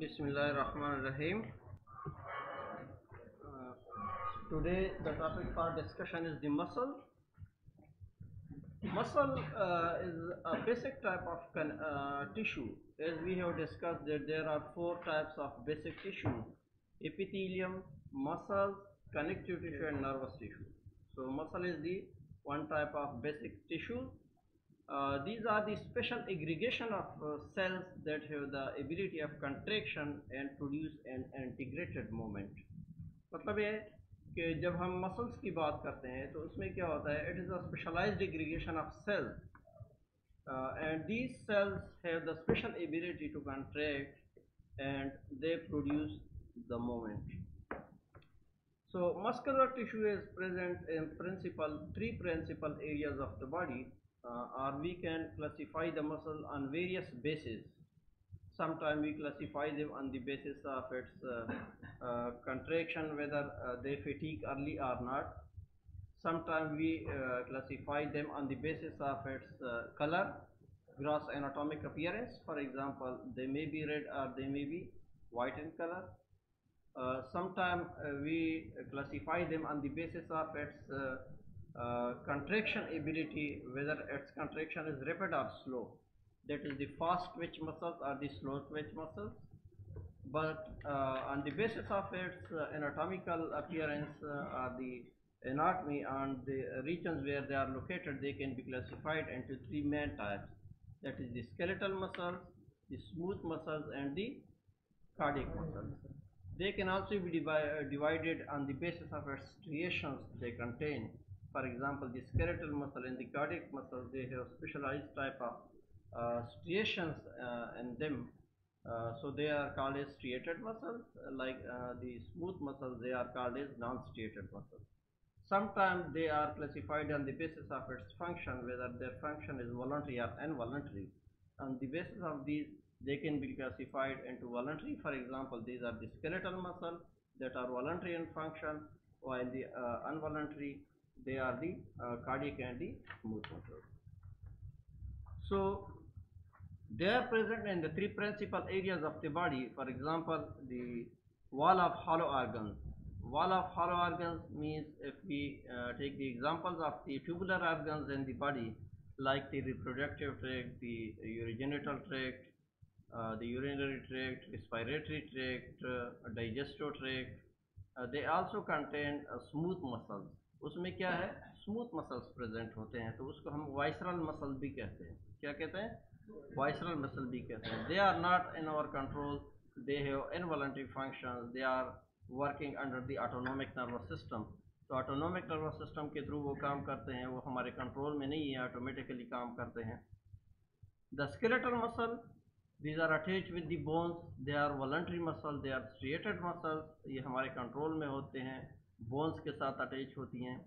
Bismillahirrahmanirrahim. Today the topic for discussion is the muscle. Muscle is a basic type of tissue. As we have discussed that there are four types of basic tissue: epithelium, muscles, connective tissue and nervous tissue. So muscle is the one type of basic tissue. These are the special aggregation of cells that have the ability of contraction and produce an integrated movement. मतलब ये कि जब हम muscles की बात करते हैं तो उसमें क्या होता है, it is a specialised aggregation of cells and these cells have the special ability to contract and they produce the movement. So muscular tissue is present in three principal areas of the body, or we can classify the muscle on various bases. Sometimes we classify them on the basis of its contraction, whether they fatigue early or not. Sometimes we classify them on the basis of its color, gross anatomic appearance. For example, they may be red or they may be white in color. Sometimes we classify them on the basis of its contraction ability, whether its contraction is rapid or slow. That is the fast twitch muscles or the slow twitch muscles. But on the basis of its anatomical appearance or the anatomy and the regions where they are located, they can be classified into three main types. That is the skeletal muscles, the smooth muscles and the cardiac muscles. They can also be divided on the basis of its striations they contain. For example, the skeletal muscle and the cardiac muscle, they have specialized type of striations in them. So they are called as striated muscles. Like the smooth muscles, they are called as non-striated muscles. Sometimes they are classified on the basis of its function, whether their function is voluntary or involuntary. On the basis of these, they can be classified into voluntary. For example, these are the skeletal muscles that are voluntary in function, while the involuntary, they are the cardiac and the smooth muscles. So they are present in the three principal areas of the body. For example, the wall of hollow organs. Wall of hollow organs means, if we take the examples of the tubular organs in the body, like the reproductive tract, the urogenital tract, the urinary tract, respiratory tract, digestive tract, they also contain smooth muscles. उसमें क्या है, smooth muscles present होते हैं, तो उसको हम visceral muscle भी कहते हैं. क्या कहते हैं? वाइसरल मसल भी कहते हैं. They are not in our control, they have involuntary functions, they are working under the autonomic nervous system. तो ऑटोनोमिक नर्वस सिस्टम के थ्रू वो काम करते हैं, वो हमारे कंट्रोल में नहीं है, ऑटोमेटिकली काम करते हैं. The skeletal muscle, these are attached with the bones, they are voluntary muscle, they are striated muscles, ये हमारे कंट्रोल में होते हैं, बोन्स के साथ अटैच होती हैं.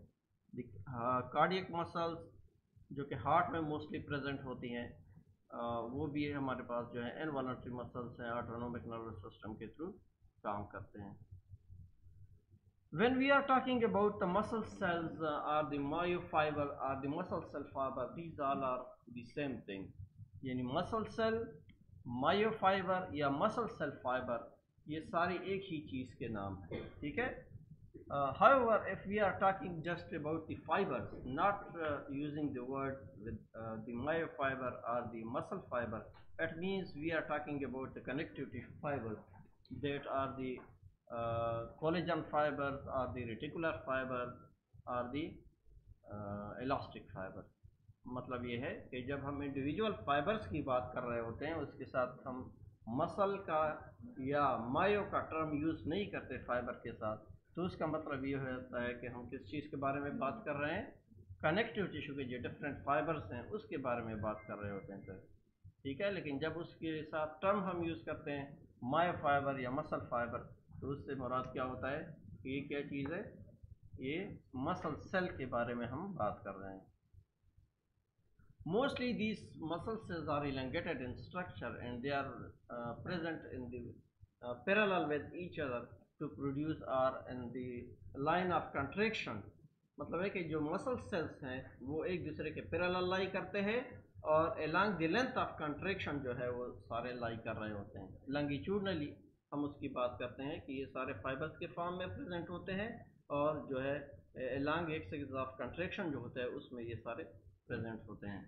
कार्डियक मसल्स जो कि हार्ट में मोस्टली प्रेजेंट होती हैं, वो भी हमारे पास जो है इनवॉलंटरी मसल्स हैं, ऑटोनोमिक नर्वस सिस्टम के थ्रू काम करते हैं. When we are talking about the muscle cells or the myofiber or the muscle cell fiber, these all are the same thing. यानी मसल सेल, मायोफाइबर या muscle cell fibre, ये सारी एक ही चीज़ के नाम हैं. ठीक है. However, if we are talking just about the fibers, not using the word with the myofiber or the muscle fiber, that means we are talking about the connective tissue fibers, that are the collagen fibers or the reticular fibers or the elastic fibers. मतलब ये है कि जब हम individual fibres की बात कर रहे होते हैं, उसके साथ हम मसल का या मायो का टर्म यूज़ नहीं करते फाइबर के साथ, तो उसका मतलब ये होता है कि हम किस चीज़ के बारे में बात कर रहे हैं, कनेक्टिव टिश्यू के जो डिफरेंट फाइबर्स हैं उसके बारे में बात कर रहे होते हैं. तो ठीक है. लेकिन जब उसके साथ टर्म हम यूज़ करते हैं मायो फाइबर या मसल फाइबर, तो उससे मुराद क्या होता है कि ये क्या चीज़ है, ये मसल सेल के बारे में हम बात कर रहे हैं. Mostly these muscle cells are elongated in structure and they are present in the parallel with each other to produce or in the line of contraction. मतलब है कि जो मसल सेल्स हैं वो एक दूसरे के पैरेलल लाई करते हैं और along the length of contraction जो है वो सारे लाई कर रहे होते हैं। लंगिट्यूडनली हम उसकी बात करते हैं कि ये सारे फाइबर्स के फॉर्म में प्रेजेंट होते हैं और जो है along एक्सिस ऑफ कंट्रैक्शन जो होता है उसमें ये सारे प्रेजेंट होते हैं।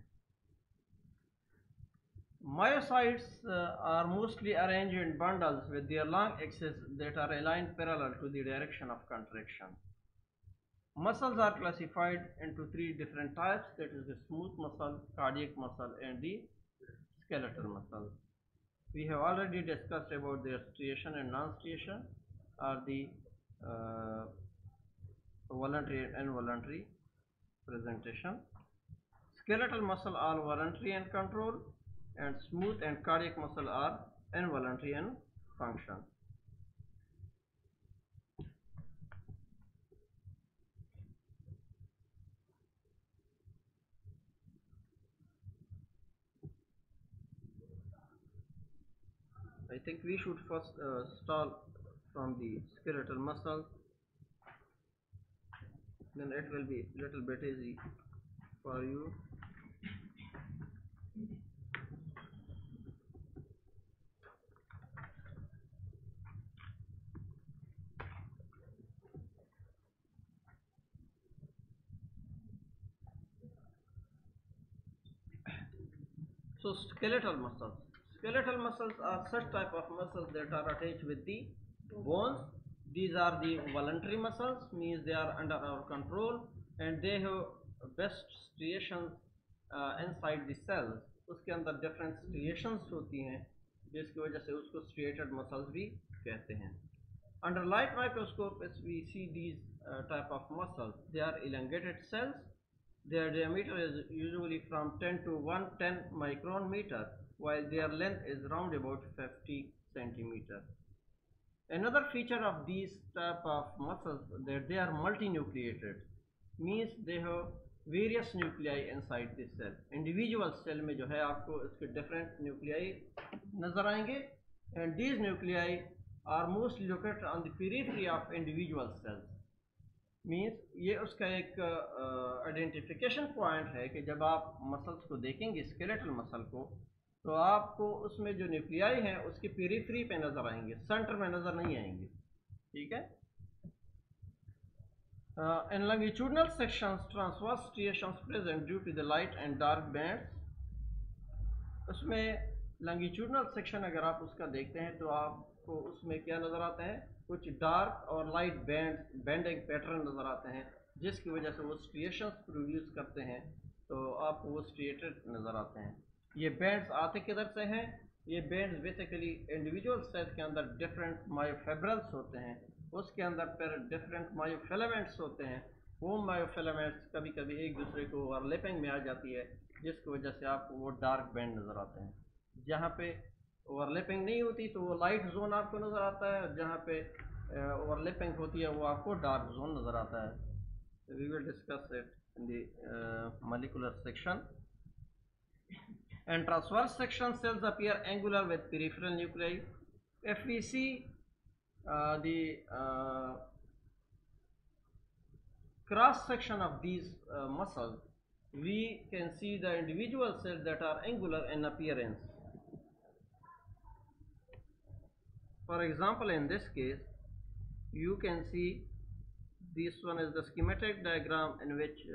Myocytes are mostly arranged in bundles with their long axes that are aligned parallel to the direction of contraction. Muscles are classified into three different types, that is the smooth muscle, cardiac muscle and the skeletal muscle. We have already discussed about their striation and non-striation, or the voluntary and involuntary presentation. Skeletal muscle are voluntary and control, and smooth and cardiac muscle are involuntary and function. I think we should first start from the skeletal muscle, then it will be a little bit easy for you. So skeletal muscles. Skeletal muscles are such type of muscles that are attached with the bones. These are the voluntary muscles, means they are under our control and they have best striations inside the cells. उसके अंदर different striations होती हैं जिसकी वजह से उसको striated muscles भी कहते हैं. Under light microscope, as we see these type of muscles, they are elongated cells. Their diameter is usually from 10 to 110 micron meter, while their length is round about 50 centimeter. Another feature of these type of muscles that they are multinucleated, means they have various nuclei inside this cell. Individual cell में जो है आपको इसके different nuclei नजर आएंगे, and these nuclei are mostly located on the periphery of individual cells. Means ये उसका एक आइडेंटिफिकेशन पॉइंट है कि जब आप मसल्स को देखेंगे स्केलेटल मसल को तो आपको उसमें जो न्यूक्लियाई हैं उसकी पेरिफेरी पे नज़र आएंगे, सेंटर में नज़र नहीं आएंगे, ठीक है। In longitudinal sections transverse striations present due to the light and dark bands. उसमें लॉन्गिट्यूडनल सेक्शन अगर आप उसका देखते हैं तो आपको उसमें क्या नज़र आता है, कुछ डार्क और लाइट बैंडिंग पैटर्न नज़र आते हैं जिसकी वजह से वो स्ट्रिएशंस प्रोड्यूस करते हैं, तो आपको वो स्ट्रिएटेड नज़र आते हैं। ये बैंड्स आते किधर से हैं? ये बैंड्स बेसिकली इंडिविजुअल सेल्स के अंदर डिफरेंट मायोफिब्रिल्स होते हैं, उसके अंदर फिर डिफरेंट मायोफिलामेंट्स होते हैं। वो मायोफिलामेंट्स कभी कभी एक दूसरे को ओवरलैपिंग में आ जाती है जिसकी वजह से आपको वो डार्क बैंड नज़र आते हैं। जहाँ पे ओवरलैपिंग नहीं होती तो वो लाइट जोन आपको नज़र आता है, और जहाँ पे ओवरलैपिंग होती है वो आपको डार्क जोन नज़र आता है। We will discuss it in the molecular section. And transverse section cells appear angular with peripheral nuclei. If we see the cross section of these muscles, we can see the individual cells that are angular in appearance. For example, in this case, you can see this one is the schematic diagram in which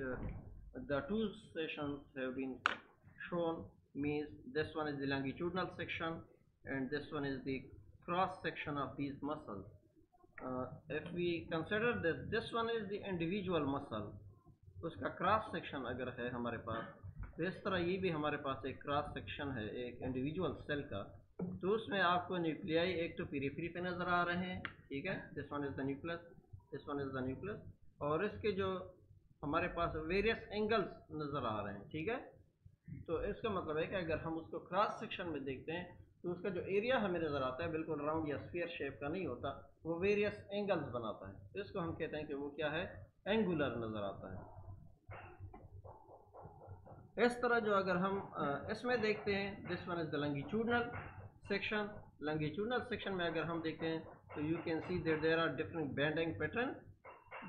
the two sections have been shown. Means this one is the longitudinal section and this one is the cross section of these muscles. If we consider that this one is the individual muscle, उसका cross section अगर है हमारे पास, तो इस तरह ये भी हमारे पास एक क्रॉस सेक्शन है एक इंडिविजुअल सेल का, तो उसमें आपको न्यूक्लियाई एक तो पेरिफेरी पे नज़र आ रहे हैं, ठीक है, this one is the nucleus, this one is the nucleus, और इसके जो हमारे पास वेरियस एंगल्स नज़र आ रहे हैं, ठीक है। तो इसका मतलब है कि अगर हम उसको क्रॉस सेक्शन में देखते हैं तो उसका जो एरिया हमें नज़र आता है बिल्कुल राउंड या स्फीयर शेप का नहीं होता, वो वेरियस एंगल्स बनाता है, तो इसको हम कहते हैं कि वो क्या है, एंगुलर नज़र आता है। इस तरह जो अगर हम इसमें देखते हैं, this one is the longitudinal section. Longitudinal section में अगर हम देखते हैं तो you can see that there are different banding pattern,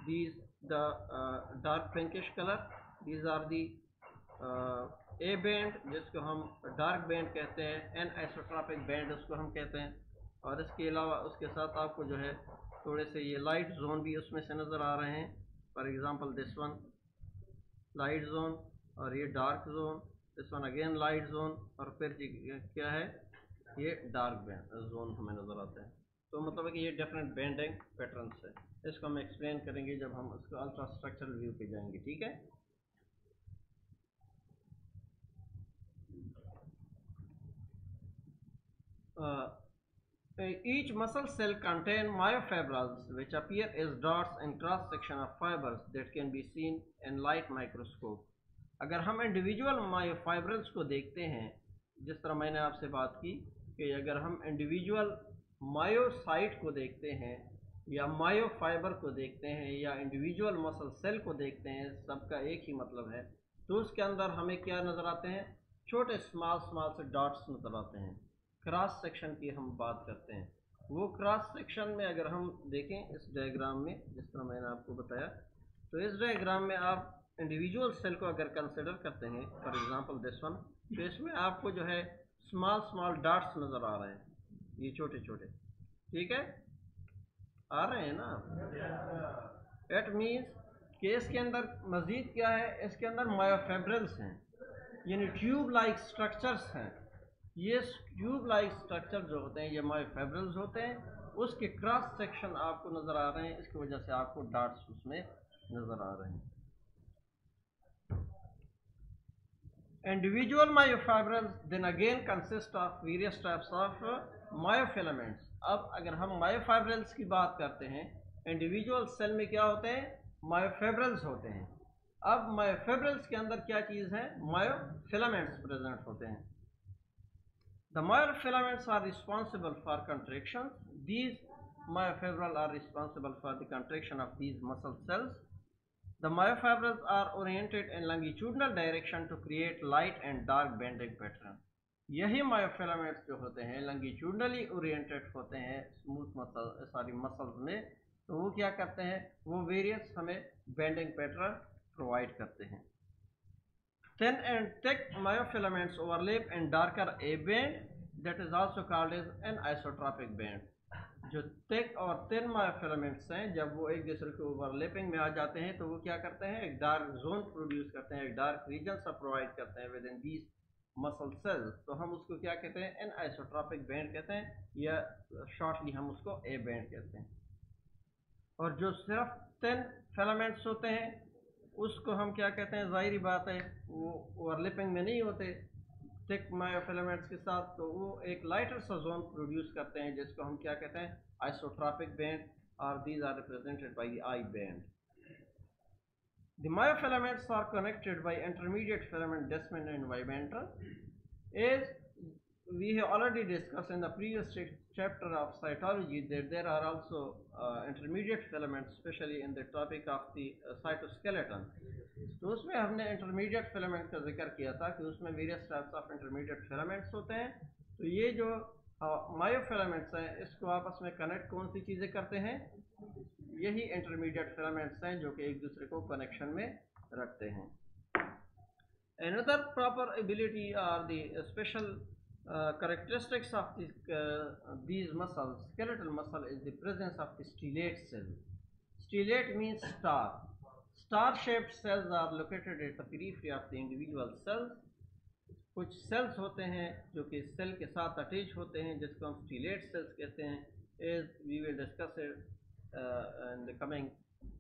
these the dark pinkish colour, these are the A band जिसको हम डार्क बैंड कहते हैं, एन आइसोट्रॉपिक बैंड उसको हम कहते हैं, और इसके अलावा उसके साथ आपको जो है थोड़े से ये लाइट जोन भी उसमें से नज़र आ रहे हैं। For example this one light zone, और ये dark zone, this one again light zone, और फिर क्या है ये डार्क बैंड जोन हमें नज़र आते हैं। तो मतलब है कि ये डिफरेंट बैंडिंग पैटर्न्स है। इसको हम एक्सप्लेन करेंगे जब हम उसको अल्ट्रा स्ट्रक्चरल व्यू पे जाएंगे, ठीक है। Each muscle cell contain myofibrils which appear as dots in cross section of fibers that can be seen in light microscope. अगर हम इंडिविजुअल मायोफाइब्रल्स को देखते हैं, जिस तरह मैंने आपसे बात की कि अगर हम इंडिविजुअल मायोसाइट को देखते हैं या मायोफाइबर को देखते हैं या इंडिविजुअल मसल सेल को देखते हैं, सबका एक ही मतलब है, तो उसके अंदर हमें क्या नज़र आते हैं, छोटे स्मॉल स्मॉल से डॉट्स नज़र आते हैं। क्रॉस सेक्शन की हम बात करते हैं, वो क्रॉस सेक्शन में अगर हम देखें इस डायग्राम में, जिस तरह मैंने आपको बताया, तो इस डायग्राम में आप इंडिविजुअल सेल को अगर कंसिडर करते हैं, फॉर एग्जांपल दिस वन, तो इसमें आपको जो है स्मॉल स्मॉल डॉट्स नज़र आ रहे हैं, ये छोटे छोटे, ठीक है, आ रहे हैं ना। इट मीन्स कि इसके अंदर मज़ीद क्या है, इसके अंदर मायोफिब्रिल्स हैं, यानी ट्यूब लाइक स्ट्रक्चर्स हैं। ये ट्यूब लाइक स्ट्रक्चर जो होते हैं ये मायोफिब्रिल्स होते हैं, उसके क्रॉस सेक्शन आपको नज़र आ रहे हैं, इसकी वजह से आपको डॉट्स उसमें नज़र आ रहे हैं। Individual myofibrils then again consist of various types of myofilaments. अब अगर हम myofibrils की बात करते हैं, इंडिविजुअल सेल में क्या होते हैं, myofibrils होते हैं। अब myofibrils के अंदर क्या चीज़ है, myofilaments प्रेजेंट होते हैं। The myofilaments are responsible for contractions. These myofibrils are responsible for the contraction of these muscle cells. The myofibrils are oriented in longitudinal direction to create light and dark banding pattern. यही myofilaments जो होते हैं longitudinally oriented होते हैं smooth muscles में, तो वो क्या करते हैं, वो वेरियस हमें बैंडिंग पैटर्न प्रोवाइड करते हैं। Thin and thick myofilaments overlap in darker A band that is also called as an isotropic band. जो थिक और थिन मायोफिलामेंट्स हैं, जब वो एक दूसरे के ओवरलैपिंग में आ जाते हैं तो वो क्या करते हैं, एक डार्क जोन प्रोड्यूस करते हैं, एक डार्क रीजन सा प्रोवाइड करते हैं with in these muscle cells. तो हम उसको क्या कहते हैं, एन आइसोट्रॉपिक बैंड कहते हैं, या शॉर्टली हम उसको ए बैंड कहते हैं। और जो सिर्फ थिन फिलामेंट्स होते हैं उसको हम क्या कहते हैं, ज़ाहिरी बात है वो ओवरलैपिंग में नहीं होते थिक मायोफिलामेंट्स के साथ, तो वो एक लाइटर सा जोन प्रोड्यूस करते हैं जिसको हम क्या कहते हैं, आइसोट्रॉपिक बैंड, और these are represented by the I band. The myofilaments are connected by intermediate filament descending and bimental. As we have already discussed in the previous chapter of cytology that there are also intermediate filaments, especially in the topic of the cytoskeleton. तो उसमें हमने intermediate filament का जिक्र किया था कि उसमें various types of intermediate filaments होते हैं। तो ये जो मायोफिलामेंट्स हैं इसको आपस में कनेक्ट कौन सी चीज़ें करते हैं, यही इंटरमीडिएट फिलामेंट्स हैं जो कि एक दूसरे को कनेक्शन में रखते हैं। Another proper ability or the special characteristics of these muscles, skeletal muscle, is the presence of the stellate cell. Stellate means star. Star-shaped cells are located at the periphery of the individual cells. कुछ sales होते हैं जो कि cell के साथ attach होते हैं जिसको हम स्टीलेट सेल्स कहते हैं। As we will discuss it in the coming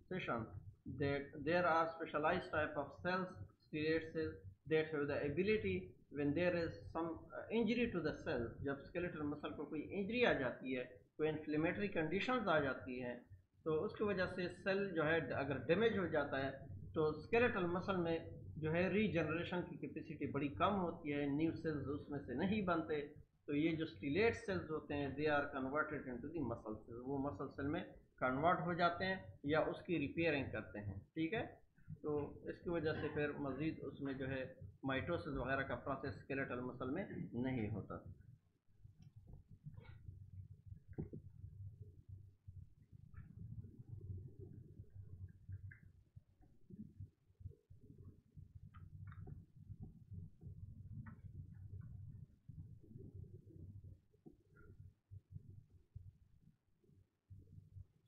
session, that there are specialized type of cells, stellate cells, that have the ability when there is some injury to the cell, जब skeletal muscle को कोई injury आ जाती है, कोई inflammatory conditions आ जाती हैं, तो उसकी वजह से सेल जो है अगर डैमेज हो जाता है तो स्केलेटल मसल में जो है रीजनरेशन की कैपेसिटी बड़ी कम होती है, न्यू सेल्स उसमें से नहीं बनते। तो ये जो स्टीलेट सेल्स होते हैं they are converted into the muscle cell, वो मसल सेल में कन्वर्ट हो जाते हैं या उसकी रिपेयरिंग करते हैं, ठीक है। तो इसकी वजह से फिर मज़ीद उसमें जो है माइटोसिस वगैरह का प्रोसेस स्केलेटल मसल में नहीं होता।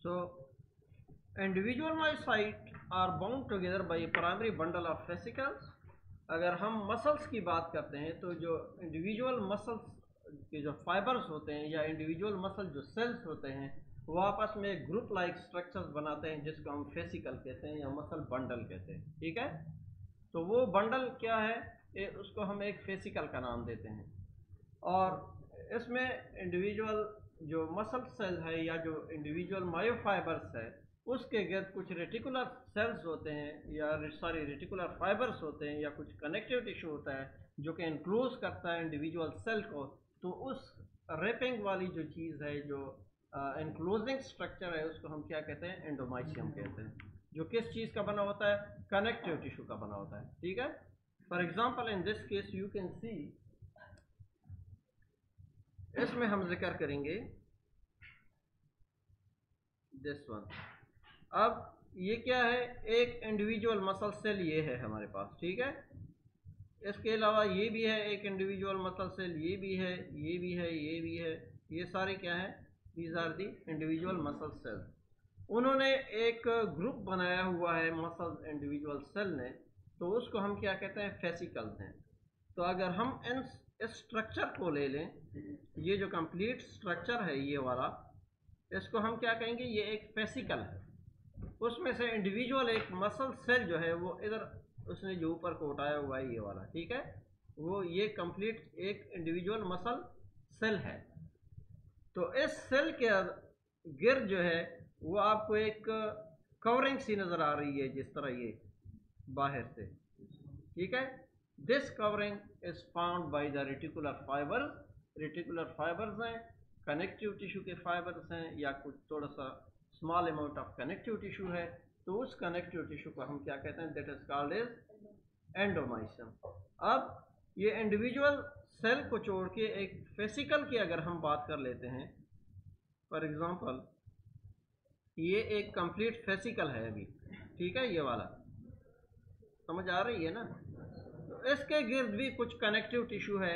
So individual myocytes are bound together by a primary bundle of vesicles. अगर हम मसल्स की बात करते हैं तो जो इंडिविजुअल मसल्स के जो फाइबर्स होते हैं या इंडिविजुअल मसल जो सेल्स होते हैं वो आपस में एक ग्रुप लाइक स्ट्रक्चर्स बनाते हैं जिसको हम फेसिकल कहते हैं या मसल बंडल कहते हैं, ठीक है। तो वो बंडल क्या है, उसको हम एक फेसिकल का नाम देते हैं। और इसमें इंडिविजुअल जो मसल सेल है या जो इंडिविजुअल मायोफाइबर्स है उसके गिर्द कुछ रेटिकुलर सेल्स होते हैं या सॉरी रेटिकुलर फाइबर्स होते हैं या कुछ कनेक्टिव टिश्यू होता है जो कि इंक्लोज करता है इंडिविजुअल सेल को। तो उस रेपिंग वाली जो चीज़ है, जो इंक्लोजिंग स्ट्रक्चर है, उसको हम क्या कहते हैं, एंडोमाइसियम कहते हैं, जो किस चीज़ का बना होता है, कनेक्टिव टिश्यू का बना होता है, ठीक है। For example in this case you can सी, इसमें हम जिक्र करेंगे दिस वन। अब ये क्या है, एक इंडिविजुअल मसल सेल ये है हमारे पास, ठीक है। इसके अलावा ये भी है एक इंडिविजुअल मसल सेल, ये भी है, ये भी है, ये भी है, ये सारे क्या है, these are the individual muscle cells. उन्होंने एक ग्रुप बनाया हुआ है मसल इंडिविजुअल सेल ने, तो उसको हम क्या कहते हैं, फेसिकल्स हैं। तो अगर हम इस स्ट्रक्चर को ले लें, ये जो कंप्लीट स्ट्रक्चर है ये वाला, इसको हम क्या कहेंगे, ये एक फेसिकल है। उसमें से इंडिविजुअल एक मसल सेल जो है वो इधर उसने जो ऊपर को उठाया हुआ है ये वाला, ठीक है, वो ये कंप्लीट एक इंडिविजुअल मसल सेल है। तो इस सेल के गिर्द जो है वो आपको एक कवरिंग सी नज़र आ रही है, जिस तरह ये बाहर से, ठीक है। This covering is found by the reticular fibres. Reticular fibres हैं, कनेक्टिव टिश्यू के फाइबर्स हैं, या कुछ थोड़ा सा small amount of connective tissue है। तो उस कनेक्टिव टिश्यू को हम क्या कहते हैं, that is called as endomysium. अब ये इंडिविजुअल सेल को छोड़ के एक फेसिकल की अगर हम बात कर लेते हैं, फॉर एग्जांपल ये एक कंप्लीट फेसिकल है अभी, ठीक है, ये वाला समझ आ रही है ना। तो इसके गिर्द भी कुछ कनेक्टिव टिश्यू है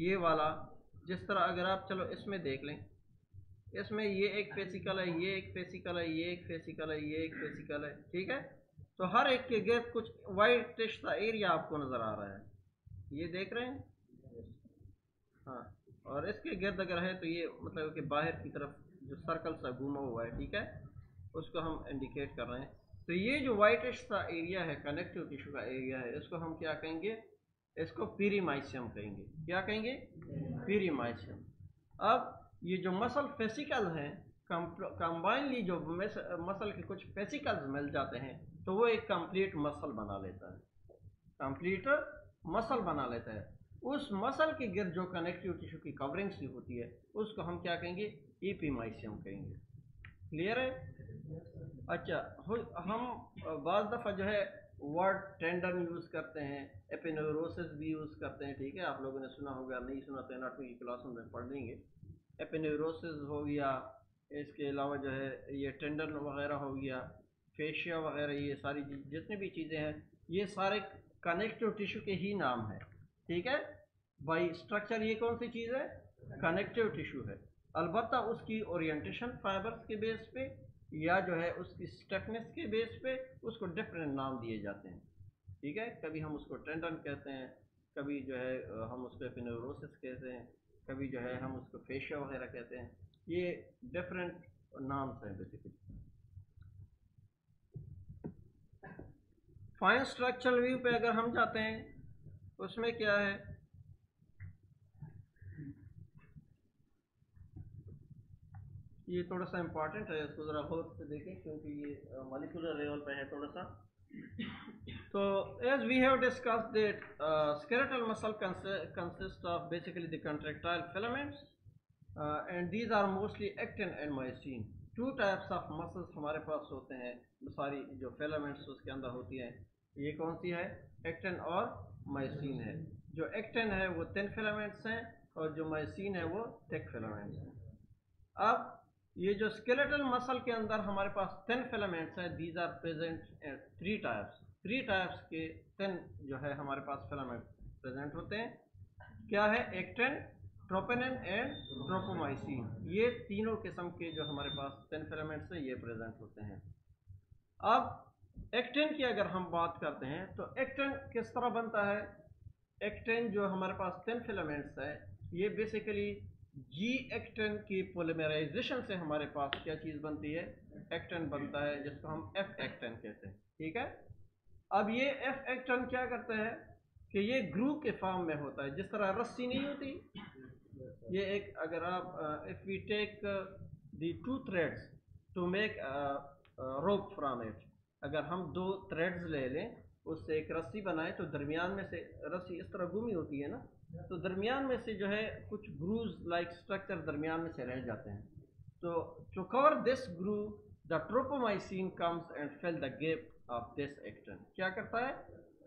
ये वाला, जिस तरह अगर आप चलो इसमें देख लें, इसमें ये एक फेसिकल है, ये एक फेसिकल है, ये एक फेसिकल है, ये एक फेसिकल है, ठीक है। तो हर एक के गिर्द कुछ वाइटिश सा एरिया आपको नजर आ रहा है, ये देख रहे हैं, हाँ। और इसके गिर्द अगर है तो ये मतलब कि बाहर की तरफ जो सर्कल सा घूमा हुआ है, ठीक है, उसको हम इंडिकेट कर रहे हैं। तो ये जो वाइटिश सा एरिया है, कनेक्टिव टिश्यू का एरिया है, इसको हम क्या कहेंगे, इसको पीरीमाइसियम कहेंगे। क्या कहेंगे, पीरीमाइसियम। अब ये जो मसल फेसिकल हैं, कंबाइनली जो मसल के कुछ फेसिकल्स मिल जाते हैं तो वो एक कंप्लीट मसल बना लेता है, कंप्लीट मसल बना लेता है। उस मसल के गिर्द जो कनेक्टिव टिश्यू की कवरिंग सी होती है उसको हम क्या कहेंगे, एपीमाइसियम कहेंगे। क्लियर है। अच्छा, हम बाज़ दफ़ा जो है वर्ड टेंडन यूज़ करते हैं, एपिन्यूरोसिस भी यूज़ करते हैं, ठीक है, आप लोगों ने सुना होगा, नहीं सुना तो एनाटॉमी की क्लासों में पढ़ लेंगे। एपिन्यूरोसिस हो गया, इसके अलावा जो है ये टेंडन वगैरह हो गया, फेशिया वगैरह, ये सारी जितनी भी चीज़ें हैं ये सारे कनेक्टिव टिश्यू के ही नाम है, ठीक है। बाई स्ट्रक्चर ये कौन सी चीज़ है, कनेक्टिव टिश्यू है। अलबत्ता उसकी ओरिएंटेशन फाइबर्स के बेस पे या जो है उसकी स्टिफनेस के बेस पे उसको डिफरेंट नाम दिए जाते हैं, ठीक है। कभी हम उसको टेंडन कहते हैं, कभी जो है हम उसको एपिन्यूरोसिस कहते हैं, कभी जो है हम उसको फेशिया वगैरह कहते हैं, ये डिफरेंट नाम्स हैं बेसिकली। फाइन स्ट्रक्चरल व्यू पे अगर हम जाते हैं उसमें क्या है, ये थोड़ा सा इम्पॉर्टेंट है, इसको ज़रा गौर से देखें क्योंकि ये मॉलिक्यूलर लेवल पे है थोड़ा सा। तो as we have discussed that skeletal muscle consists of basically the contractile filaments and these are mostly actin and myosin. Two types of muscles हमारे पास होते हैं, सारी जो filaments उसके अंदर होती हैं, ये कौन सी है, एक्टिन और मायोसिन है। जो एक्टिन है वो थिन फिलामेंट्स हैं और जो मायोसिन है वो थिक फिलामेंट्स हैं। अब ये जो स्केलेटल मसल के अंदर हमारे पास थिन फिलामेंट्स हैं, these are present at three types के थिन जो है हमारे पास फिलामेंट प्रेजेंट होते हैं। क्या है, एक्टिन, ट्रोपोनिन एंड ट्रोपोमाइसिन, ये तीनों किस्म के जो हमारे पास 10 फिलामेंट्स हैं ये प्रेजेंट होते हैं। अब एक्टिन की अगर हम बात करते हैं तो एक्टिन किस तरह बनता है। एक्टिन जो हमारे पास 10 फिलामेंट्स है ये बेसिकली जी एक्टिन की पोलीमराइजेशन से हमारे पास क्या चीज़ बनती है, एक्टिन बनता है, जिसको हम एफ एक्टिन कहते हैं। ठीक है, अब ये एफ एक्टिन क्या करता है कि ये ग्रुप के फॉर्म में होता है, जिस तरह रस्सी नहीं होती, ये एक, अगर आप if we take the 2 threads to make rope from it, अगर हम 2 थ्रेड्स ले लें उससे एक रस्सी बनाए तो दरमियान में से रस्सी इस तरह घूमी होती है ना, तो दरमियान में से जो है कुछ ग्रूव्स लाइक स्ट्रक्चर दरमियान में से रह जाते हैं। तो to cover this groove the tropomyosin comes and fill the gap of this actin. क्या करता है,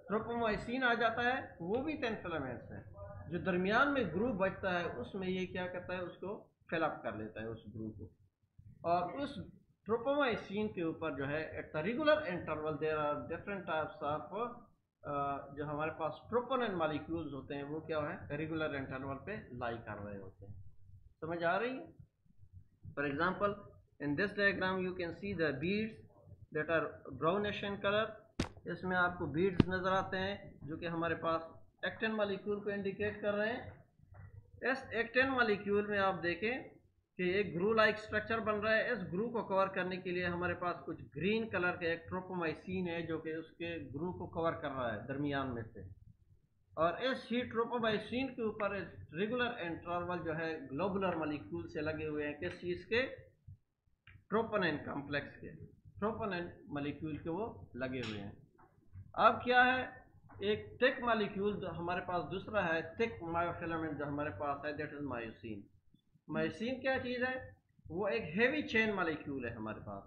ट्रोपोमाइसिन आ जाता है, वो भी 10 फिलामेंट्स है, जो दरमियान में ग्रूव बचता है उसमें ये क्या करता है, उसको फिल अप कर लेता है उस ग्रूव को, और उस ट्रोपोमाइसिन के ऊपर जो है at the regular interval there are different types of जो हमारे पास ट्रोपोनिन मॉलिक्यूल्स होते हैं वो क्या है रेगुलर इंटरवल पे लाई कर रहे होते हैं। समझ आ रही है। For example in this diagram you can see the beads that are brownish in colour, इसमें आपको बीड्स नजर आते हैं जो कि हमारे पास एक्टिन मॉलिक्यूल को इंडिकेट कर रहे हैं। इस एक्टिन मॉलिक्यूल में आप देखें कि एक ग्रू लाइक स्ट्रक्चर बन रहा है। इस ग्रू को कवर करने के लिए हमारे पास कुछ ग्रीन कलर का एक ट्रोपोमाइसिन है जो कि उसके ग्रू को कवर कर रहा है दरमियान में से, और इस ही ट्रोपोमाइसिन के ऊपर रेगुलर इंटरवल जो है ग्लोबुलर मॉलिक्यूल से लगे हुए हैं, किस चीज़ के, ट्रोपोनिन कॉम्प्लेक्स के, ट्रोपोनिन मॉलिक्यूल के वो लगे हुए हैं। अब क्या है, एक थिक मॉलिक्यूल जो हमारे पास दूसरा है, थिक मायोफिलामेंट जो हमारे पास है, दैट इज मायोसिन। मायोसिन क्या चीज़ है, वो एक हेवी चेन मॉलिक्यूल है हमारे पास,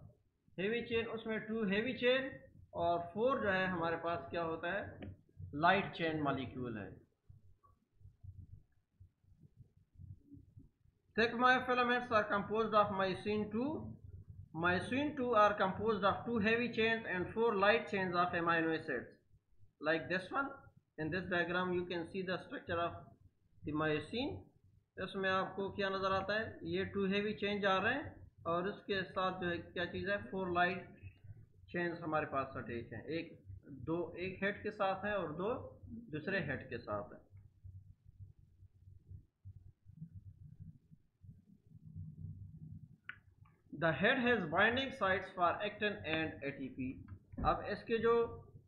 हेवी चेन, उसमें 2 हेवी चेन और 4 जो है हमारे पास क्या होता है, लाइट चेन मॉलिक्यूल है। Thick myofilaments are composed of myosin 2, myosin 2 are composed of 2 heavy chains and 4 light chains of amino acids like this one. In this diagram you can see the structure of the myosin. इसमें आपको क्या नज़र आता है, ये 2 heavy chains आ रहे हैं और उसके साथ जो है क्या चीज़ है, 4 light chains हमारे पास अटैच हैं, एक हेड के साथ है और 2 दूसरे हेड के साथ है। The head has binding sites for actin and ATP. अब इसके जो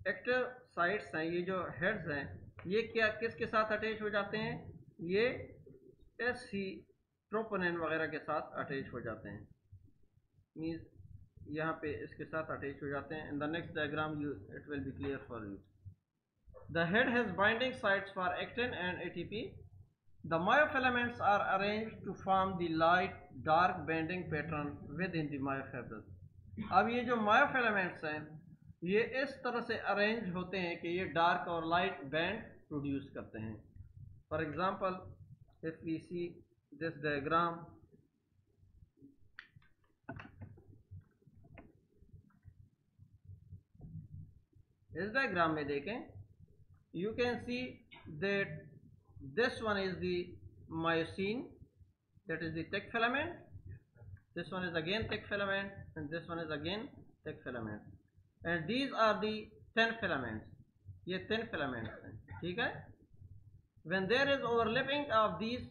एक्टिव साइट्स हैं, ये जो हेड्स हैं, ये क्या किसके साथ अटैच हो जाते हैं, ये एससी ट्रोपोनिन वगैरह के साथ अटैच हो जाते हैं, मीन्स यहाँ पे इसके साथ अटैच हो जाते हैं। In the next diagram you it will be clear for you. The head has binding sites for actin and ATP. The myofilaments are arranged to form the light dark banding pattern within the myofibrils. अब ये जो myofilaments हैं ये इस तरह से arrange होते हैं कि ये डार्क और लाइट बैंड प्रोड्यूस करते हैं। For example if we see this diagram, इस डायग्राम में देखें, you can see that this one is the myosin, that is the thick filament, this one is again thick filament, and this one is again thick filament, and these are the thin filaments, ये thin filaments हैं, ठीक है। when there is overlapping of these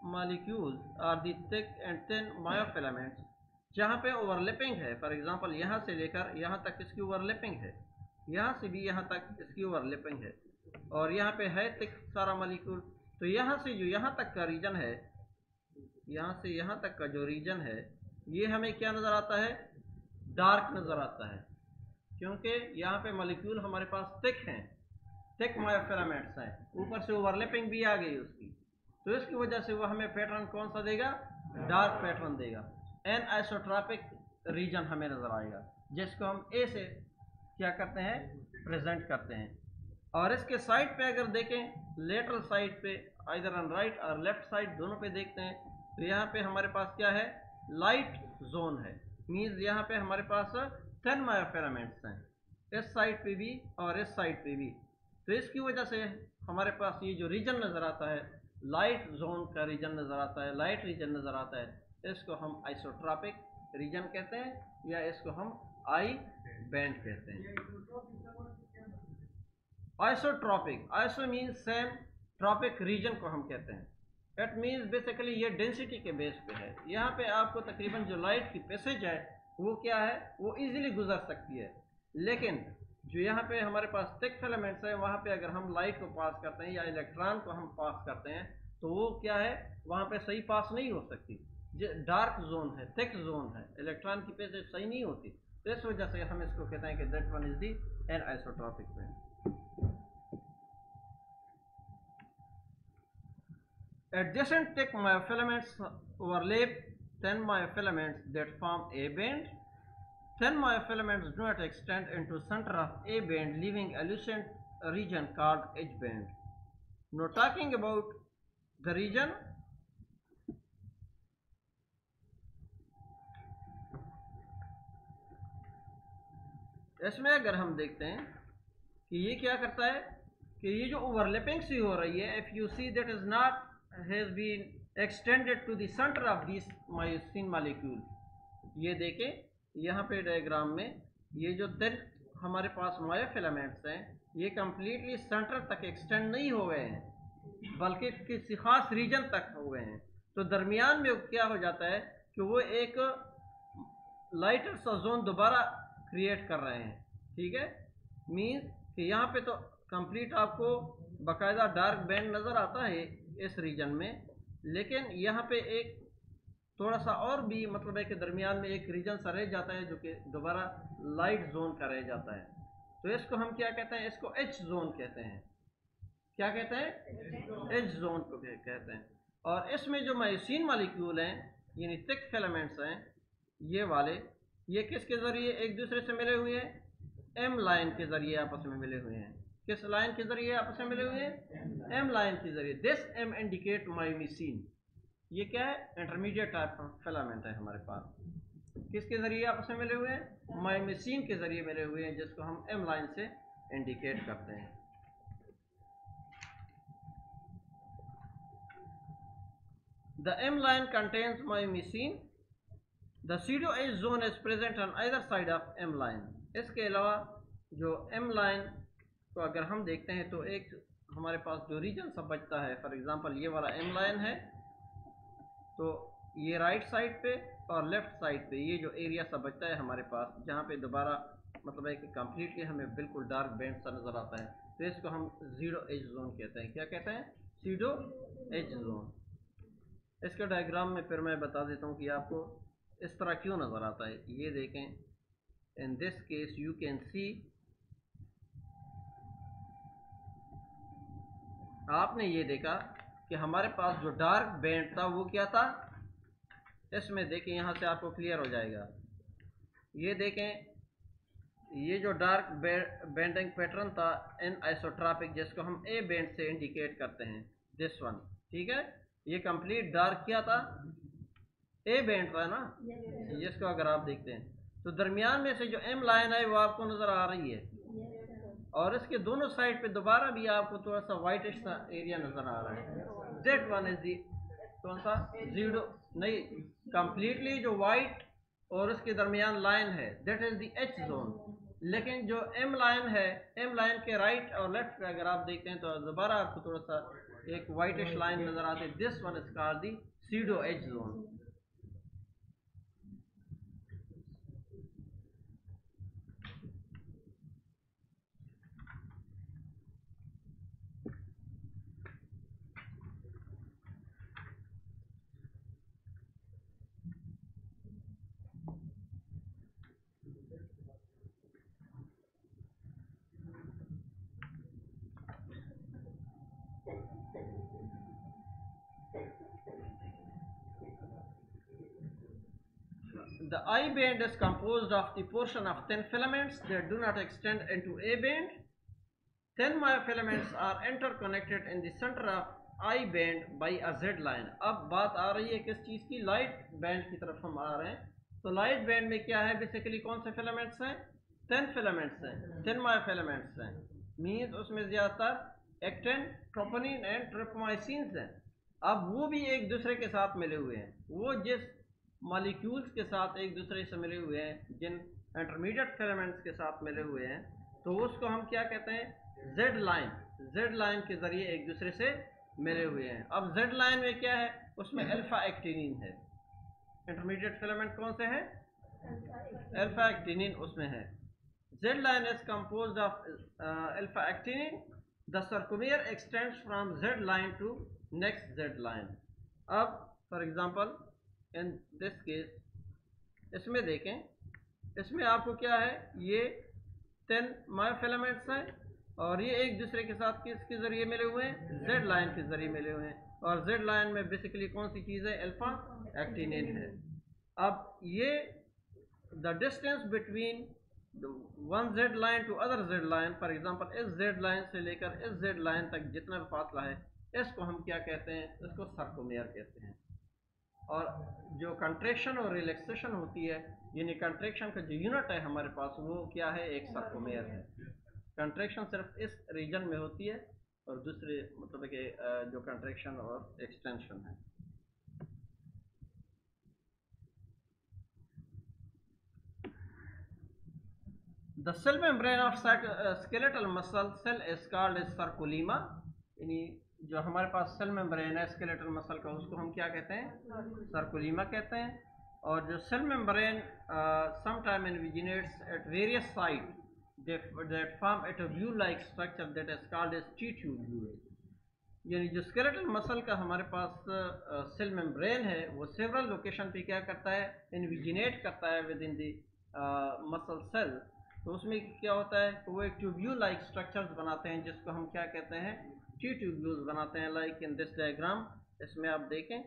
molecules are the thick and thin myofilaments, जहाँ पे overlapping है, for example यहाँ से लेकर यहाँ तक इसकी overlapping है, यहाँ से भी यहाँ तक इसकी overlapping है, और यहाँ पे है थिक सारा मॉलिक्यूल, तो यहाँ से जो यहाँ तक का रीजन है, यहाँ से यहाँ तक का जो रीजन है, ये हमें क्या नज़र आता है, डार्क नज़र आता है, क्योंकि यहाँ पे मॉलिक्यूल हमारे पास थिक हैं, थिक मायोफिलामेंट्स हैं, ऊपर से ओवरलैपिंग भी आ गई उसकी, तो इसकी वजह से वो हमें पैटर्न कौन सा देगा, डार्क पैटर्न देगा। एन आइसोट्रॉपिक रीजन हमें नज़र आएगा, जिसको हम ए से क्या करते हैं, प्रेजेंट करते हैं। और इसके साइड पे अगर देखें, लेटरल साइड पे आइदर ऑन राइट और लेफ्ट साइड दोनों पे देखते हैं, तो यहाँ पे हमारे पास क्या है, लाइट जोन है, मीन्स यहाँ पे हमारे पास 10 मायोफिलामेंट्स हैं, इस साइड पे भी और इस साइड पे भी, तो इसकी वजह से हमारे पास ये जो रीजन नज़र आता है लाइट जोन का रीजन नज़र आता है, लाइट रीजन नज़र आता है, इसको हम आइसोट्रॉपिक रीजन कहते हैं या इसको हम आई बैंड कहते हैं। Isotropic, iso means same, tropic region को हम कहते हैं। इट मीन्स बेसिकली ये डेंसिटी के बेस पे है। यहाँ पे आपको तकरीबन जो लाइट की पैसेज है वो क्या है, वो इजीली गुजर सकती है, लेकिन जो यहाँ पे हमारे पास थिक फिलामेंट्स है वहाँ पे अगर हम लाइट को पास करते हैं या इलेक्ट्रॉन को हम पास करते हैं तो वो क्या है, वहाँ पे सही पास नहीं हो सकती। डार्क जोन है, थिक जोन है, इलेक्ट्रॉन की पैसेज सही नहीं होती, तो इस वजह से हम इसको कहते हैं कि that one is the an isotropic band. Adjacent thick myofilaments overlap thin myofilaments that form A band. Thin myofilaments do not extend into center of A band, leaving a lucent region called H band. Now talking about the region, इसमें अगर हम देखते हैं कि ये क्या करता है कि ये जो ओवरलैपिंग सी हो रही है, if you see that is not has been extended to the center of this myosin molecule। ये देखें यहाँ पे डायग्राम में ये जो थिन हमारे पास मायोफिलामेंट्स हैं ये कंप्लीटली सेंटर तक एक्सटेंड नहीं हो गए हैं बल्कि किसी खास रीजन तक हो गए हैं। तो दरमियान में क्या हो जाता है कि वो एक लाइटर सा जोन दोबारा क्रिएट कर रहे हैं। ठीक है, मीन्स कि यहाँ पे तो कंप्लीट आपको बाकायदा डार्क बैंड नज़र आता है इस रीजन में, लेकिन यहाँ पे एक थोड़ा सा और भी मतलब है कि दरमियान में एक रीजन सा रह जाता है जो कि दोबारा लाइट जोन का रह जाता है। तो इसको हम क्या कहते हैं, इसको एच जोन कहते हैं। क्या कहते हैं, एच जोन को कहते हैं। और इसमें जो मायोसिन मॉलिक्यूल हैं यानी थिक फिलामेंट्स हैं ये वाले, ये किसके जरिए एक दूसरे से मिले हुए हैं, एम लाइन के जरिए आपस में मिले हुए हैं। किस लाइन के जरिए आपस में मिले हुए हैं, एम लाइन के जरिए। This M indicate myosin. ये क्या है, इंटरमीडिएट टाइप ऑफ फिलामेंट है हमारे पास। किसके जरिए आपस में मिले हुए हैं, मायोसिन के जरिए मिले हुए हैं, जिसको हम एम लाइन से इंडिकेट करते हैं। The M line contains myosin. The pseudo-H zone is present on either side of M line. इसके अलावा जो M line को अगर हम देखते हैं तो एक हमारे पास जो रीजन सब बचता है, फॉर एग्जांपल ये वाला M line है, तो ये राइट साइड पे और लेफ्ट साइड पे ये जो एरिया सब बचता है हमारे पास, जहाँ पे दोबारा मतलब है कि कम्प्लीटली हमें बिल्कुल डार्क बैंड सा नज़र आता है, तो इसको हम pseudo-H जोन कहते हैं। क्या कहते हैं, pseudo-H जोन। इसके डायग्राम में फिर मैं बता देता हूँ कि आपको इस तरह क्यों नज़र आता है। ये देखें, इन दिस केस यू कैन सी, आपने ये देखा कि हमारे पास जो डार्क बैंड था वो क्या था, इसमें देखें यहाँ से आपको क्लियर हो जाएगा। ये देखें, ये जो डार्क बैंडिंग पैटर्न था इन आइसोट्रॉपिक, जिसको हम ए बैंड से इंडिकेट करते हैं, दिस वन। ठीक है, ये कंप्लीट डार्क क्या था, ए बैंड था ना, जिसको अगर आप देखते हैं तो दरमियान में से जो एम लाइन है वो आपको नजर आ रही है, और इसके दोनों साइड पे दोबारा भी आपको थोड़ा सा वाइटिश सा एरिया नजर आ रहा है। दैट वन इज दी, कौन सा, जीरो नहीं, कंप्लीटली जो वाइट और उसके दरमियान लाइन है that is the H zone. लेकिन जो एम लाइन है, एम लाइन के राइट और लेफ्ट पे अगर आप देखते हैं तो दोबारा आपको थोड़ा सा एक वाइटिश लाइन नजर आती है। This one is called the pseudo-H zone. The I band is composed of the portion of thin filaments that do not extend into A band. Thin myofilaments are interconnected in the center of I band by a Z line. अब बात आ रही है किस चीज़ की, light band की तरफ हम आ रहे हैं। तो लाइट बैंड में क्या है, बेसिकली कौन से फिलामेंट्स हैं, थिन फिलामेंट्स हैं, थिन मायोफिलामेंट्स हैं। मीन्स उसमें ज़्यादातर एक्टिन, ट्रोपोनिन एंड ट्रिप्टोमाइसिन हैं। अब वो भी एक दूसरे के साथ मिले हुए हैं, वो जिस मॉलिक्यूल्स के साथ एक दूसरे से मिले हुए हैं, जिन इंटरमीडिएट फिलामेंट्स के साथ मिले हुए हैं, तो उसको हम क्या कहते हैं, जेड लाइन के जरिए एक दूसरे से मिले हुए हैं। अब जेड लाइन में क्या है, उसमें अल्फा एक्टिनिन है। इंटरमीडिएट फिलामेंट कौन से हैं, अल्फा एक्टिनिन उसमें है। Z line is composed of alpha actinin, the circular extends from Z line to next Z line. अब for example in this case, इसमें देखें, इसमें आपको क्या है, ये 10 मायोफिलामेंट्स हैं और ये एक दूसरे के साथ किसके जरिए मिले हुए हैं, जेड लाइन के जरिए मिले हुए हैं। और जेड लाइन में बेसिकली कौन सी चीज़ है, अल्फा एक्टिनिन है। अब ये the distance between one Z line to other Z line, for example इस जेड लाइन से लेकर इस जेड लाइन तक जितना भी फासला है, इसको हम क्या कहते हैं, इसको सर्कुमेयर कहते हैं। और जो कंट्रैक्शन और रिलैक्सेशन होती है, यानी कंट्रैक्शन का जो यूनिट है हमारे पास, वो क्या है, एक सर्कुमेयर है। कंट्रैक्शन सिर्फ इस रीजन में होती है और दूसरे मतलब कि जो कंट्रैक्शन और एक्सटेंशन है। The cell membrane of skeletal muscle cell is called as sarcolemma, यानी जो हमारे पास सेल मेम्ब्रेन है स्केलेटल मसल का, उसको हम क्या कहते हैं, सर्कुलीमा कहते हैं। और जो cell membrane sometime invaginates at various site that form a tubule-like structure that is called as T-tubule, यानी जो स्केलेटल मसल का हमारे पास सेल मेम्ब्रेन है, वो सेवरल लोकेशन पे क्या करता है, इनविजिनेट करता है within the muscle cell. तो उसमें क्या होता है, वो एक ट्यूब्यूल लाइक स्ट्रक्चर्स बनाते हैं, जिसको हम क्या कहते हैं, टी ट्यूब्यूल्स बनाते हैं। लाइक इन दिस डायग्राम, इसमें आप देखें,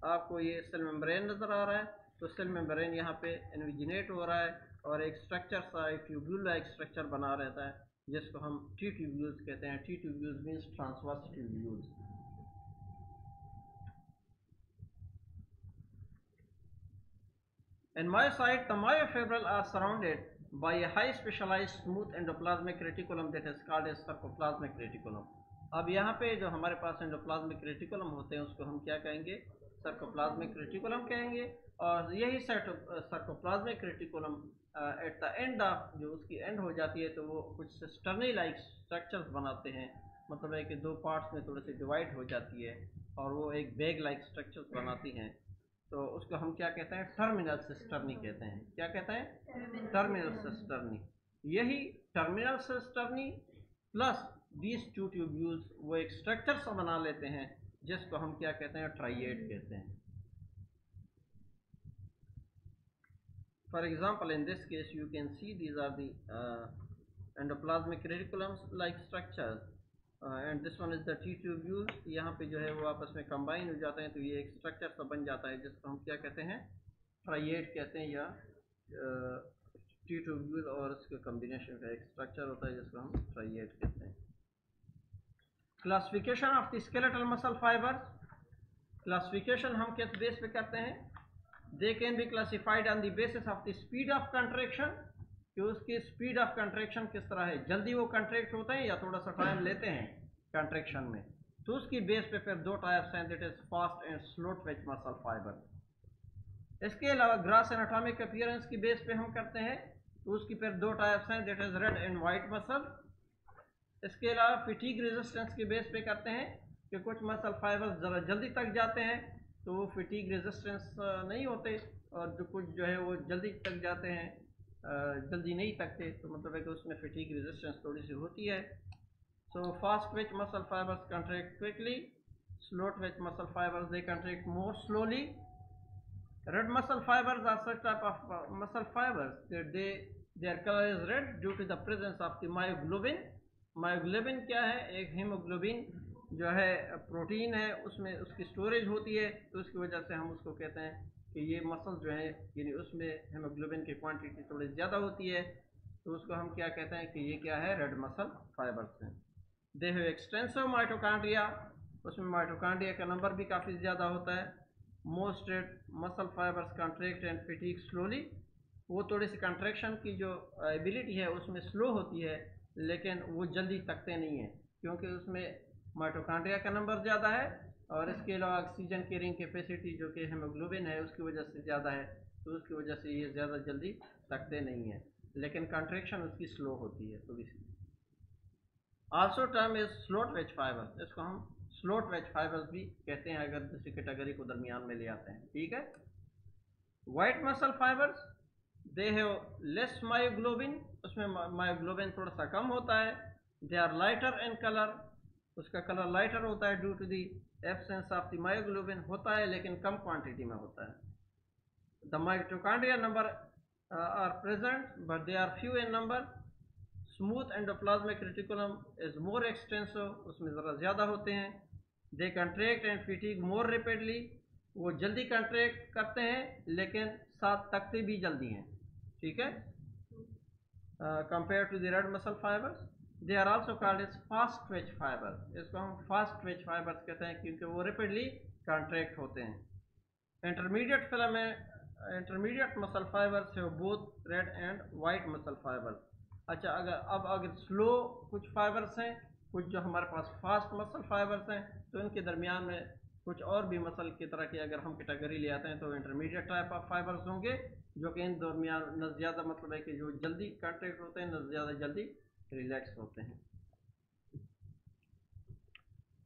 आपको ये सेल मेम्ब्रेन नज़र आ रहा है, तो सेल मेम्ब्रेन यहाँ पे इनविजिनेट हो रहा है और एक स्ट्रक्चर सा, एक ट्यूब्यूल लाइक स्ट्रक्चर बना रहता है, जिसको हम टी ट्यूब्यूल्स कहते हैं। T tubules means transverse tubules. In myocyte, the myofibrils are surrounded by a high specialized smooth endoplasmic reticulum that is called as sarcoplasmic reticulum. अब यहाँ पे जो हमारे पास एंडोप्लाज्मिक रेटिकुलम होते हैं, उसको हम क्या कहेंगे, सर्कोप्लाज्मिक रेटिकुलम कहेंगे। और यही sarcoplasmic reticulum at the end of, जो उसकी एंड हो जाती है, तो वो कुछ सिस्टर्नी लाइक स्ट्रक्चर्स बनाते हैं, मतलब है कि दो पार्ट्स में थोड़े से डिवाइड हो जाती है और वो एक बैग लाइक स्ट्रक्चर्स बनाती हैं। तो उसको हम क्या कहते हैं, टर्मिनल सिस्टर्नी कहते हैं। क्या कहते हैं, टर्मिनल सिस्टर्नी। यही terminal cisternae plus these two tubules वो एक स्ट्रक्चर सा बना लेते हैं, जिसको हम क्या कहते हैं, ट्राइएड कहते हैं। For example in this case you can see these are the endoplasmic reticulums like structures and this one is the T tubule. यहाँ पे जो है वो आपस में कंबाइन हो जाते हैं, तो ये एक स्ट्रक्चर सा बन जाता है, जिसको हम क्या कहते हैं, ट्राइएड कहते हैं, या टी ट्यूब्यूल और इसके कॉम्बिनेशन का एक स्ट्रक्चर होता है, जिसको हम ट्राइएड कहते हैं। Classification of the skeletal muscle fibres, classification हम किस बेस पे करते हैं, they can be classified on the basis of the speed of contraction, कि उसकी स्पीड ऑफ कंट्रैक्शन किस तरह है, जल्दी वो कंट्रैक्ट होते हैं या थोड़ा सा टाइम लेते हैं कंट्रैक्शन में। तो उसकी बेस पे फिर दो टाइप्स हैं, that is fast and slow Twitch muscle fibre. इसके अलावा ग्रास एनाटॉमिक अपीयरेंस की बेस पे हम करते हैं, तो उसकी फिर दो टाइप्स हैं, that is red and white muscle. इसके अलावा फिटीग रेजिस्टेंस की बेस पे करते हैं, कि कुछ मसल फाइबर्स ज़रा जल्दी तक जाते हैं, तो वो फिटीग रेजिस्टेंस नहीं होते, और जो कुछ जो है वो जल्दी तक जाते हैं, जल्दी नहीं तकते, तो मतलब है कि उसमें फिटीग रेजिस्टेंस थोड़ी सी होती है। So fast Twitch muscle fibres contract quickly, slow Twitch muscle fibres they contract more slowly. Red muscle fibers are such type of muscle fibers that their color is red due to the presence of the myoglobin. Myoglobin क्या है, एक haemoglobin जो है protein है, उसमें उसकी storage होती है, तो उसकी वजह से हम उसको कहते हैं कि ये मसल जो है, यानी उसमें हीमोग्लोबिन की क्वांटिटी थोड़ी ज़्यादा होती है, तो उसको हम क्या कहते हैं कि ये क्या है, रेड मसल फाइबर्स हैं। दे हैव एक्सटेंसिव माइटोकॉन्ड्रिया, उसमें माइटोकॉन्ड्रिया का नंबर भी काफ़ी ज़्यादा होता है। Most red muscle fibres contract and फिटीग slowly, वो थोड़ी सी कंट्रैक्शन की जो एबिलिटी है उसमें स्लो होती है, लेकिन वो जल्दी तकते नहीं हैं, क्योंकि उसमें माइटोकॉन्ड्रिया का नंबर ज़्यादा है और इसके अलावा ऑक्सीजन कैरिंग कैपेसिटी जो कि हेमोग्लोबिन है उसकी वजह से ज़्यादा है, तो उसकी वजह से ये ज़्यादा जल्दी थकते नहीं हैं, लेकिन कंट्रैक्शन उसकी स्लो होती है थोड़ी सी। Also term is slot ways fibres, इसको हम स्लोट वेज फाइबर्स भी कहते हैं अगर दूसरी कैटेगरी को दरमियान में ले आते हैं, ठीक है। White muscle fibres they have less myoglobin, उसमें मायोग्लोबिन थोड़ा सा कम होता है। They are lighter in colour, उसका कलर लाइटर होता है due to the absence of the myoglobin, होता है लेकिन कम क्वांटिटी में होता है। The mitochondria number are present but they are few in number. Smooth endoplasmic reticulum is more extensive, उसमें ज़रा ज़्यादा होते हैं। They contract and fatigue more rapidly, वो जल्दी कंट्रैक्ट करते हैं लेकिन साथ तकते भी जल्दी हैं, ठीक है, compare to the red muscle fibres. They are also called as fast twitch fibres, इसको हम फास्ट ट्विच फाइबर्स कहते हैं क्योंकि वो रेपिडली कंट्रैक्ट होते हैं। इंटरमीडिएट मसल फाइबर्स है both red and white muscle fibres. अच्छा, अगर स्लो कुछ फाइबर्स हैं, कुछ जो हमारे पास फास्ट मसल फाइबर्स हैं, तो इनके दरमियान में कुछ और भी मसल की तरह की अगर हम कैटेगरी ले आते हैं तो इंटरमीडिएट टाइप ऑफ फाइबर्स होंगे जो कि इन दरमियान न ज़्यादा मतलब है कि जो जल्दी कंट्रैक्ट होते हैं न ज़्यादा जल्दी रिलैक्स होते हैं।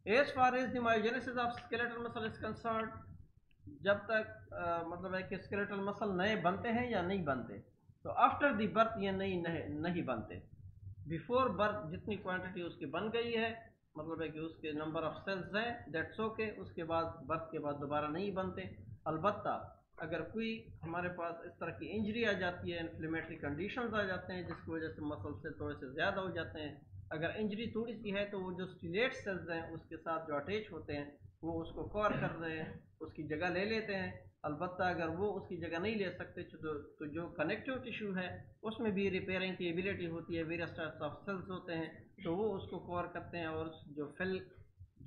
As far as the myogenesis of skeletal muscle is concern, जब तक मतलब है कि स्केलेटल मसल नए बनते हैं या नहीं बनते, तो आफ्टर दी बर्थ ये नहीं बनते। बिफोर बर्थ जितनी क्वांटिटी उसकी बन गई है, मतलब है कि उसके नंबर ऑफ सेल्स हैं, दैट्स ओके, उसके बाद बर्थ के बाद दोबारा नहीं बनते। अलबत्ता अगर कोई हमारे पास इस तरह की इंजरी आ जाती है, इन्फ्लेमेटरी कंडीशंस आ जाते हैं जिसकी वजह से मसल से थोड़े से ज़्यादा हो जाते हैं, अगर इंजरी थोड़ी सी है तो वो जो स्टिलेट सेल्स हैं उसके साथ जो अटैच होते हैं वो उसको कवर कर रहे हैं, उसकी जगह ले लेते हैं। अलबत्ता अगर वो उसकी जगह नहीं ले सकते तो जो कनेक्टिव टिश्यू है उसमें भी रिपेयरिंग की एबिलिटी होती है, वेरियस टाइप्स ऑफ सेल्स होते हैं, तो वो उसको कवर करते हैं और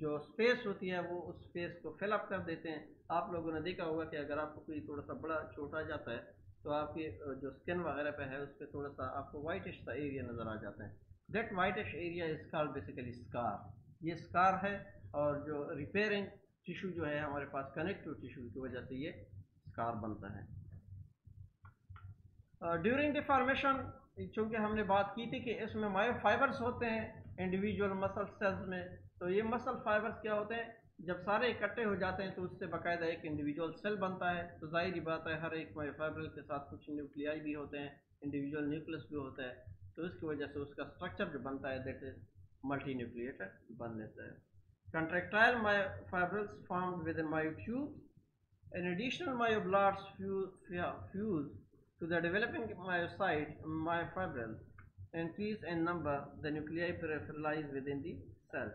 जो स्पेस होती है वो उस स्पेस को फिल अप कर देते हैं। आप लोगों ने देखा होगा कि अगर आपको कोई थोड़ा सा बड़ा छोटा जाता है तो आपकी जो स्किन वगैरह पे है उस पर थोड़ा सा आपको वाइटिश सा एरिया नज़र आ जाता है। That whitish area is called basically scar, ये स्कार है। और जो रिपेयरिंग टिश्यू जो है हमारे पास कनेक्टिव टिश्यू की वजह से ये स्कार बनता है। ड्यूरिंग द फॉर्मेशन, चूँकि हमने बात की थी कि इसमें मायोफाइबर्स होते हैं इंडिविजुअल मसल सेल्स में, तो ये मसल फाइबर्स क्या होते हैं, जब सारे इकट्ठे हो जाते हैं तो उससे बाकायदा एक इंडिविजुअल सेल बनता है। तो जाहिर ही बात है हर एक मायोफाइबर के साथ कुछ न्यूक्लियाई भी होते हैं, इंडिविजुअल न्यूक्लियस भी होता है, तो इसकी वजह से उसका स्ट्रक्चर जो बनता है दैट इज मल्टी न्यूक्लिएटेड बन लेता है। Contractile myofibrils formed within myotubes. An additional myoblasts fuse to the developing myofibrils. Increase in number, the nuclei peripheralize within the cell.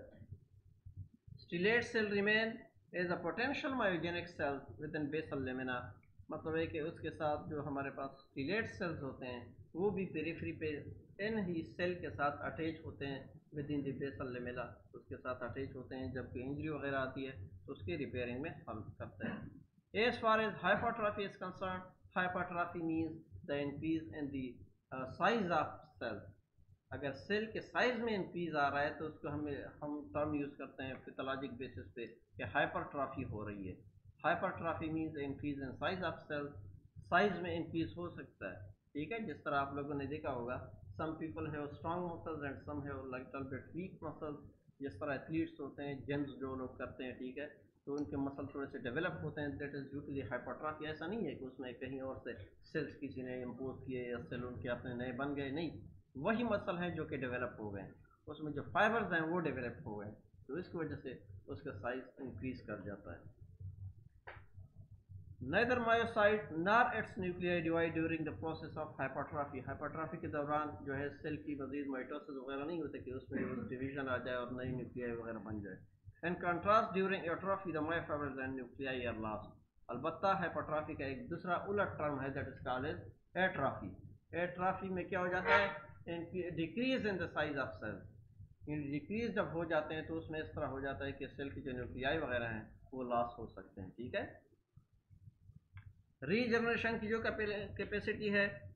Stellate cell remain as a potential myogenic cell within basal lamina. मतलब है कि उसके साथ जो हमारे पास stellate sales होते हैं वो भी पेरिफेरी पे इन ही सेल के साथ अटैच होते हैं within the basal lamella, उसके साथ अटैच होते हैं, जबकि इंजरी वगैरह आती है तो उसकी रिपेयरिंग में हेल्प करते हैं। As far as hypertrophy is concern, hypertrophy means the increase in the size of cells. अगर सेल के साइज में इंक्रीज आ रहा है तो उसको हम टर्म यूज़ करते हैं पैथोलॉजिक बेसिस पे कि हाइपरट्रॉफी हो रही है। Hypertrophy means increase in size of cells, size में इंक्रीज हो सकता है, ठीक है। जिस तरह आप लोगों ने देखा होगा some people have strong muscles and some have little bit weak muscles, जिस तरह एथलीट्स होते हैं, जिम्स जो लोग करते हैं, ठीक है, तो उनके मसल थोड़े से डेवलप होते हैं, that is due to the hypertrophy. ऐसा नहीं है कि उसमें कहीं और से सेल्स किसी ने इम्पोज किए या सेल उनके अपने नए बन गए, नहीं, वही मसल हैं जो कि डेवलप हो गए, उसमें जो फाइबर्स हैं वो डेवलप हो गए, तो इसकी वजह से उसका साइज इंक्रीज कर जाता है। Neither myocyte nor its nuclei divide during the process of hypertrophy. Hypertrophy के दौरान जो है सेल की मजीद माइटोसिस वगैरह नहीं होते कि उसमें डिवीजन आ जाए और नई न्यूक्लियाई वगैरह बन जाए। In contrast, during atrophy, the myofibrils and nuclei are lost. अलबत्ता हाइपरट्रॉफी का एक दूसरा उलट टर्म है that is called as atrophy. Atrophy में क्या हो जाता है, decrease in the size of cells. Decrease जब हो जाते हैं तो उसमें इस तरह हो जाता है कि सेल की जो न्यूक्लियाई वगैरह हैं वो लॉस हो सकते हैं, ठीक है। रीजनरेशन की जो कैपेसिटी है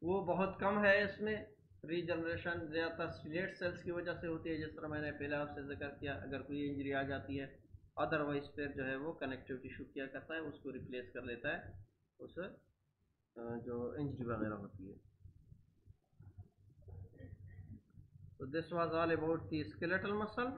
वो बहुत कम है इसमें। रीजनरेशन ज़्यादातर स्टिलेट सेल्स की वजह से होती है, जिस तरह मैंने पहले आपसे जिक्र किया, अगर कोई इंजरी आ जाती है अदरवाइज फिर जो है वो कनेक्टिव टिश्यू क्या करता है, उसको रिप्लेस कर लेता है, उस जो इंजरी वगैरह होती है. So this was all about the skeletal muscle.